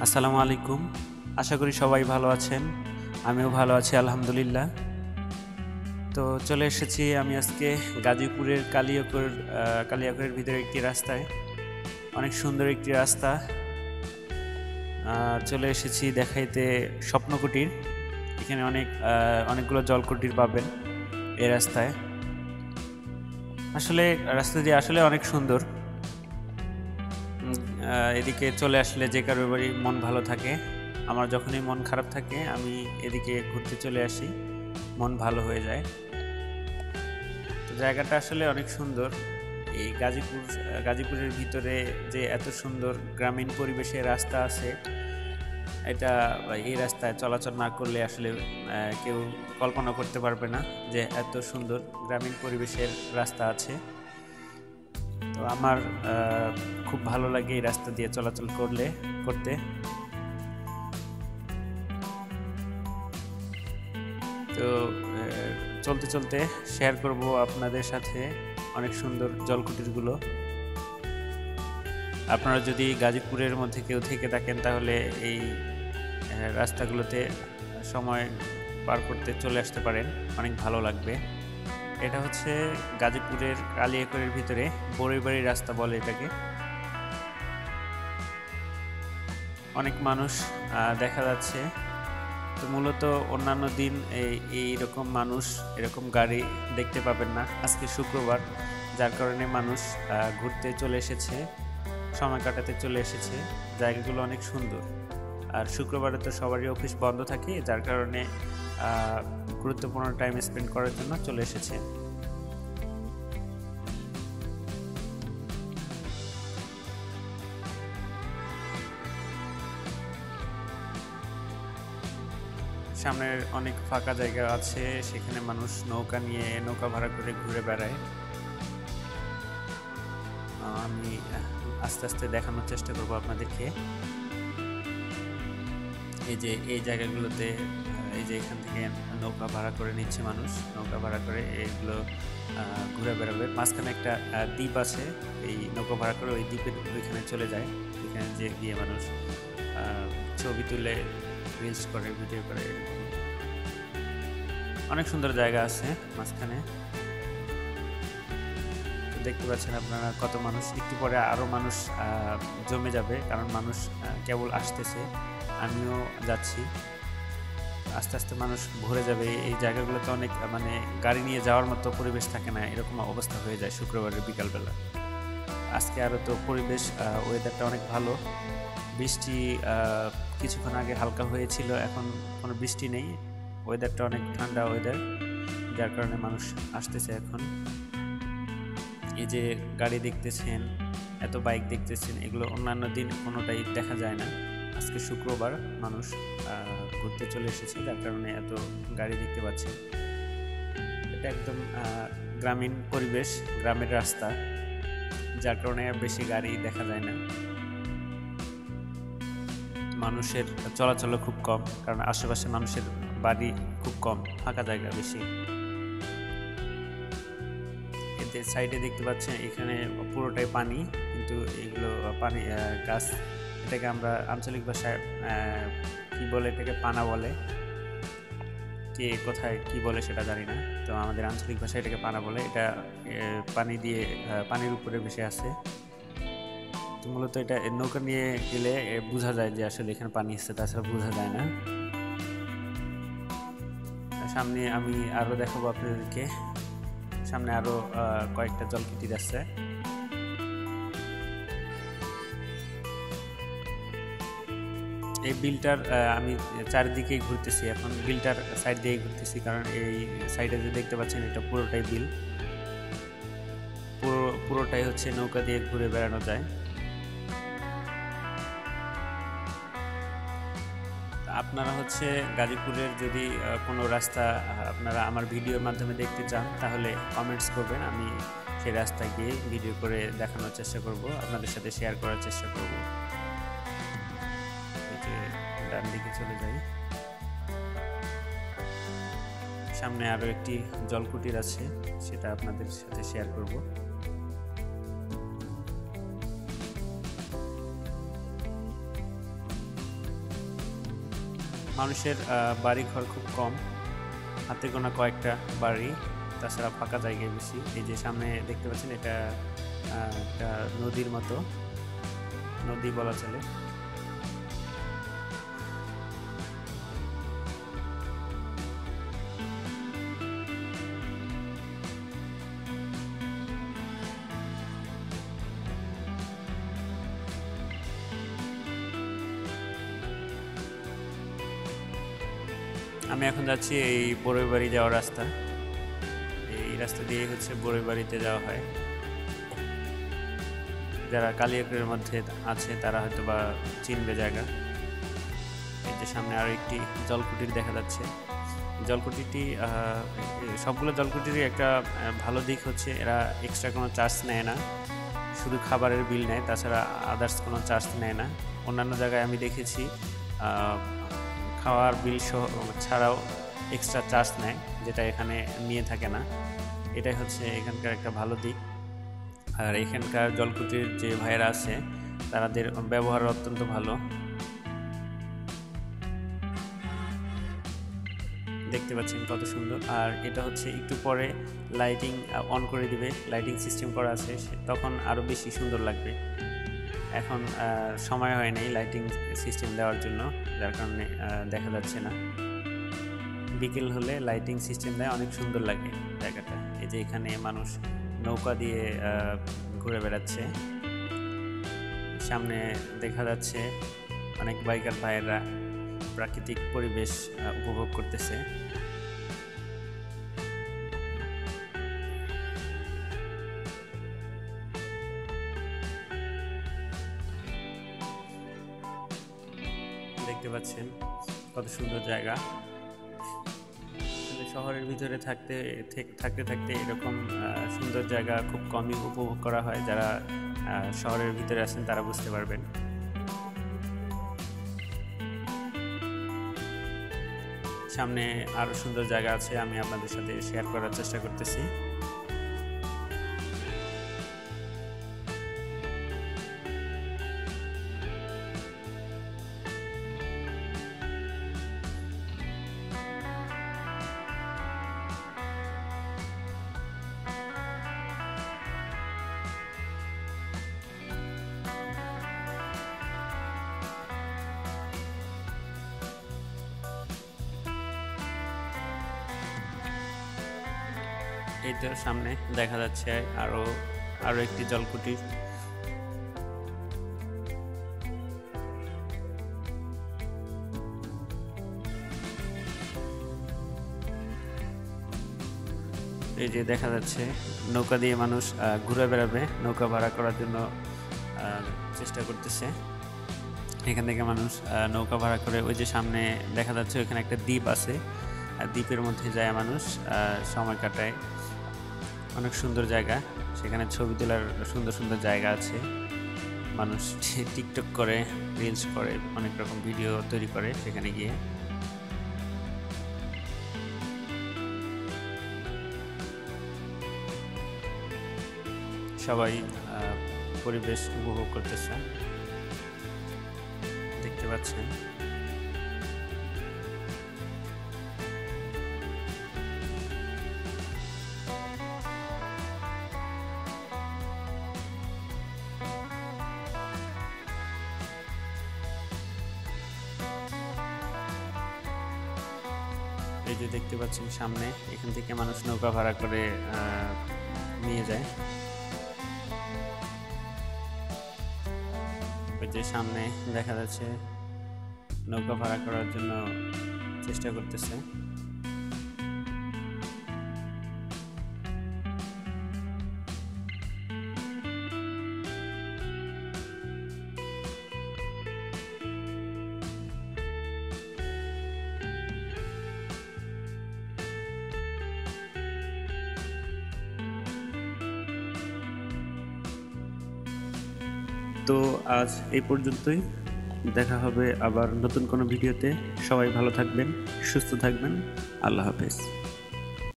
আসসালামু আলাইকুম। আশা করি সবাই ভালো আছেন। আমিও ভালো আছি আলহামদুলিল্লাহ। তো চলে এসেছি আমি আজকে গাজীপুরের কালিয়াকৈরের ভিতরে একটি রাস্তায়। অনেক সুন্দর একটি রাস্তা। চলে এসেছি দেখাইতে স্বপ্নকুটির। এখানে অনেকগুলো জলকুটির পাবেন এই রাস্তায়। আসলে রাস্তাটি আসলে অনেক সুন্দর। এদিকে চলে আসলে যে কারোরই মন ভালো থাকে। আমার যখনই মন খারাপ থাকে আমি এদিকে ঘুরতে চলে আসি, মন ভালো হয়ে যায়। তো জায়গাটা আসলে অনেক সুন্দর। এই গাজীপুরের ভিতরে যে এত সুন্দর গ্রামীণ পরিবেশে রাস্তা আছে, এটা এই রাস্তায় চলাচল না করলে আসলে কেউ কল্পনা করতে পারবে না যে এত সুন্দর গ্রামীণ পরিবেশের রাস্তা আছে। তো আমার খুব ভালো লাগে এই রাস্তা দিয়ে চলাচল করতে। তো চলতে চলতে শেয়ার করব আপনাদের সাথে অনেক সুন্দর জলকুটিরগুলো। আপনারা যদি গাজীপুরের মধ্যে কেউ থেকে থাকেন তাহলে এই রাস্তাগুলোতে সময় পার করতে চলে আসতে পারেন, অনেক ভালো লাগবে। এটা হচ্ছে গাজীপুরের কালিয়াকৈরের ভিতরে বড়ইবাড়ি রাস্তা বলে এটাকে। অনেক মানুষ দেখা যাচ্ছে। তো মূলত অন্যান্য দিন এইরকম মানুষ, এরকম গাড়ি দেখতে পাবেন না। আজকে শুক্রবার, যার কারণে মানুষ ঘুরতে চলে এসেছে, সময় কাটাতে চলে এসেছে। জায়গাগুলো অনেক সুন্দর। আর শুক্রবারে তো সবারই অফিস বন্ধ থাকে, যার কারণে গুরুত্বপূর্ণ টাইম স্পেন্ড করার জন্য চলে এসেছে। সামনের অনেক ফাঁকা জায়গা আছে, সেখানে মানুষ নৌকা ভাড়া করে ঘুরে বেড়ায়। আমি আস্তে আস্তে দেখানোর চেষ্টা করবো আপনাদেরকে। এই জায়গাগুলোতে এই যে এখান থেকে নৌকা ভাড়া করে নিচ্ছে মানুষ, নৌকা ভাড়া করে এগুলো ঘুরে বেড়াবে। মাঝখানে একটা দ্বীপ আছে, এই নৌকা ভাড়া করে ওই দ্বীপের ওইখানে চলে যায়। ওইখানে যে গিয়ে মানুষ ছবি তুলে রিলস করে, ভিডিও করে। অনেক সুন্দর জায়গা আছে মাঝখানে। দেখতে পাচ্ছেন আপনারা কত মানুষ। একটু পরে আরও মানুষ জমে যাবে, কারণ মানুষ কেবল আসতেছে, আমিও যাচ্ছি। আস্তে আস্তে মানুষ ভরে যাবে। এই জায়গাগুলোতে অনেক গাড়ি নিয়ে যাওয়ার মতো পরিবেশ থাকে না, এরকম অবস্থা হয়ে যায় শুক্রবারের বিকালবেলা। আজকে আরও তো পরিবেশ, ওয়েদারটা অনেক ভালো। বৃষ্টি কিছুক্ষণ আগে হালকা হয়েছিল, এখন কোনো বৃষ্টি নেই। ওয়েদারটা অনেক ঠান্ডা ওয়েদার, যার কারণে মানুষ আসতেছে এখন। এই যে গাড়ি দেখতেছেন, এত বাইক দেখতেছেন, এগুলো অন্যান্য দিন কোনোটাই দেখা যায় না। আজকে শুক্রবার, মানুষ ঘুরতে চলে এসেছে, যার কারণে এত গাড়ি দেখতে পাচ্ছেন। এটা একদম গ্রামীণ পরিবেশ, গ্রামের রাস্তা, যার কারণে বেশি গাড়ি দেখা যায় না। মানুষের চলাচলও খুব কম, কারণ আশেপাশে মানুষের বাড়ি খুব কম, ফাঁকা জায়গা বেশি। এতে সাইডে দেখতে পাচ্ছেন এখানে পুরোটাই পানি, কিন্তু এগুলো পানি গাছ, এটাকে আমরা আঞ্চলিক ভাষায় কি বলে, এটাকে পানা বলে। কে কোথায় কি বলে সেটা জানি না, তো আমাদের আঞ্চলিক ভাষায় এটাকে পানা বলে। এটা পানির উপরে ভেসে আছে। তো মূলত এটা নৌকা নিয়ে গেলে বোঝা যায় যে আসলে এখানে পানি আছে, তাছাড়া বোঝা যায় না। সামনে আমি আরো দেখাবো আপনাদেরকে। সামনে আরো কয়েকটা জলকুটির আছে। এই বিলটার আমি চারিদিকে ঘুরতেছি এখন, বিলটার সাইড দিয়ে ঘুরতেছি, কারণ এই সাইডে যে দেখতে পাচ্ছেন এটা পুরোটাই বিল। পুরোটাই হচ্ছে নৌকা দিয়ে ঘুরে বেড়ানো যায়। আপনারা হচ্ছে গাজীপুরের যদি কোনো রাস্তা আপনারা আমার ভিডিওর মাধ্যমে দেখতে চান, তাহলে কমেন্টস করবেন। আমি সেই রাস্তায় গিয়ে ভিডিও করে দেখানোর চেষ্টা করব, আপনাদের সাথে শেয়ার করার চেষ্টা করব। এই যে ডান দিকে চলে যাই, সামনে আরও একটি জলকুটির আছে, সেটা আপনাদের সাথে শেয়ার করব। মানুষের বাড়ি ঘর খুব কম, হাতে গোনা কয়েকটা বাড়ি, তাছাড়া ফাঁকা জায়গায় বেশি। এই যে সামনে দেখতে পাচ্ছেন, এটা একটা নদীর মতো, নদী বলা চলে। আমি এখন যাচ্ছি এই বড়ই বাড়ি যাওয়ার রাস্তা। এই রাস্তা দিয়ে হচ্ছে বড়ই বাড়িতে যাওয়া হয়। যারা কালিয়াকৈরের মধ্যে আছে তারা হয়তো বা চিনবে জায়গা। এই যে সামনে আরও একটি জলকুটির দেখা যাচ্ছে। জলকুটিটি সবগুলো জলকুটিরই একটা ভালো দিক হচ্ছে এরা এক্সট্রা কোনো চার্জ নেয় না, শুধু খাবারের বিল নেয়, তাছাড়া আদার্স কোনো চার্জ নেয় না। অন্যান্য জায়গায় আমি দেখেছি খাওয়ার বিল ছাড়াও এক্সট্রা চার্জ নেয়, যেটা এখানে নিয়ে থাকে না। এটাই হচ্ছে এখানকার একটা ভালো দিক। আর এখানকার জলকুটির যে ভাইয়েরা আছে তাদের ব্যবহার অত্যন্ত ভালো। দেখতে পাচ্ছেন কত সুন্দর। আর এটা হচ্ছে একটু পরে লাইটিং অন করে দিবে, লাইটিং সিস্টেম করা আছে, তখন আরও বেশি সুন্দর লাগবে। এখন সময় হয় নাই লাইটিং সিস্টেম দেওয়ার জন্য, যার কারণে দেখা যাচ্ছে না। বিকেল হলে লাইটিং সিস্টেম দেয়, অনেক সুন্দর লাগে জায়গাটা। এই যে এখানে মানুষ নৌকা দিয়ে ঘুরে বেড়াচ্ছে। সামনে দেখা যাচ্ছে অনেক বাইকার ভাইয়েরা প্রাকৃতিক পরিবেশ উপভোগ করতেছে। দেখতে পাচ্ছেন কত সুন্দর জায়গা। শহরের ভিতরে থাকতে থাকতে এরকম সুন্দর জায়গা খুব কমই উপভোগ করা হয়। যারা শহরের ভিতরে আছেন তারা বুঝতে পারবেন। সামনে আরও সুন্দর জায়গা আছে, আমি আপনাদের সাথে শেয়ার করার চেষ্টা করতেছি। এই তো সামনে দেখা যাচ্ছে আরো একটি জলকুটি। এই যে দেখা যাচ্ছে নৌকা দিয়ে মানুষ ঘুরে বেড়াবে, নৌকা ভাড়া করার জন্য চেষ্টা করতেছে। এখান থেকে মানুষ নৌকা ভাড়া করে, ওই যে সামনে দেখা যাচ্ছে ওইখানে একটা দ্বীপ আছে, আর দ্বীপের মধ্যে যায় মানুষ সময় কাটায়। অনেক সুন্দর জায়গা, সেখানে ছবি তোলার সুন্দর সুন্দর জায়গা আছে। মানুষ টিকটক করে, রিলস করে, অনেক রকম ভিডিও তৈরি করে সেখানে গিয়ে। সবাই পরিবেশ উপভোগ করতেছে, দেখতে পাচ্ছেন। এই যে দেখতে পাচ্ছেন সামনে, এখান থেকে মানুষ নৌকা ভাড়া করে নিয়ে যায়। ওই যে সামনে দেখা যাচ্ছে নৌকা ভাড়া করার জন্য চেষ্টা করতেছে। তো আজ এই পর্যন্তই, দেখা হবে আবার নতুন কোনো ভিডিওতে। সবাই ভালো থাকবেন, সুস্থ থাকবেন। আল্লাহ হাফেজ।